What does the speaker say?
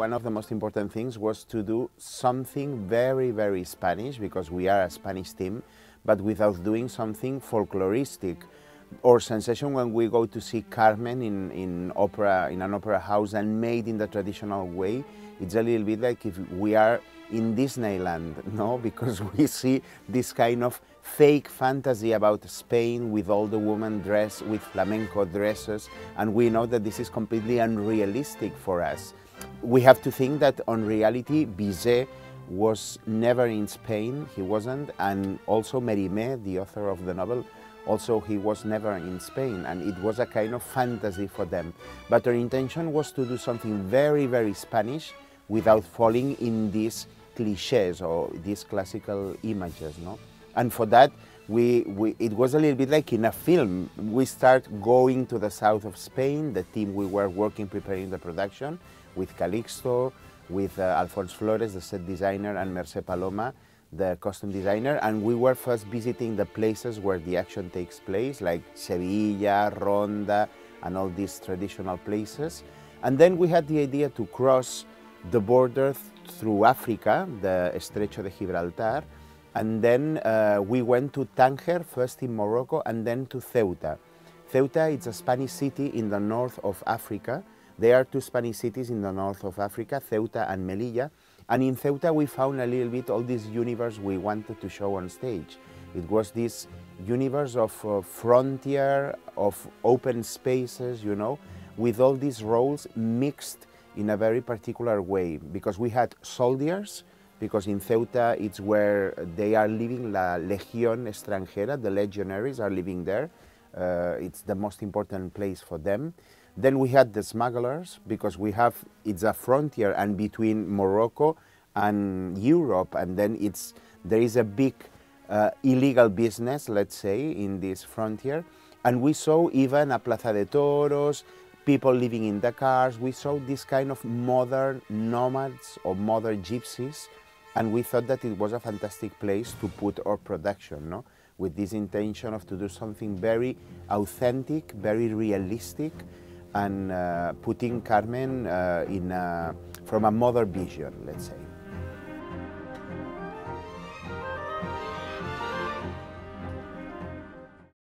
one of the most important things was to do something very, very Spanish, because we are a Spanish team, but without doing something folkloristic. Our sensation when we go to see Carmen in an opera house and made in the traditional way, it's a little bit like if we are in Disneyland, no? Because we see this kind of fake fantasy about Spain with all the women dressed with flamenco dresses, and we know that this is completely unrealistic for us. We have to think that on reality, Bizet was never in Spain, he wasn't, and also Mérimée, the author of the novel, also he was never in Spain, and it was a kind of fantasy for them. But our intention was to do something very, very Spanish without falling in these cliches or these classical images, no? And for that, it was a little bit like in a film. We start going to the south of Spain, the team we were working preparing the production, with Calixto, with Alphonse Flores, the set designer, and Mercè Paloma, the costume designer, and we were first visiting the places where the action takes place, like Sevilla, Ronda, and all these traditional places. And then we had the idea to cross the border through Africa, the Estrecho de Gibraltar, and then we went to Tanger, first in Morocco, and then to Ceuta. Ceuta is a Spanish city in the north of Africa. There are two Spanish cities in the north of Africa, Ceuta and Melilla. And in Ceuta we found a little bit all this universe we wanted to show on stage. It was this universe of frontier, of open spaces, you know, with all these roles mixed in a very particular way. Because we had soldiers, because in Ceuta it's where they are living, la Legión Extranjera, the legionaries are living there. It's the most important place for them. Then we had the smugglers, because it's a frontier and between Morocco and Europe, and then there is a big illegal business, let's say, in this frontier. And we saw even a Plaza de Toros, people living in the cars. We saw this kind of modern nomads or modern gypsies, and we thought that it was a fantastic place to put our production, no? With this intention of to do something very authentic, very realistic, and putting Carmen from a modern vision, let's say.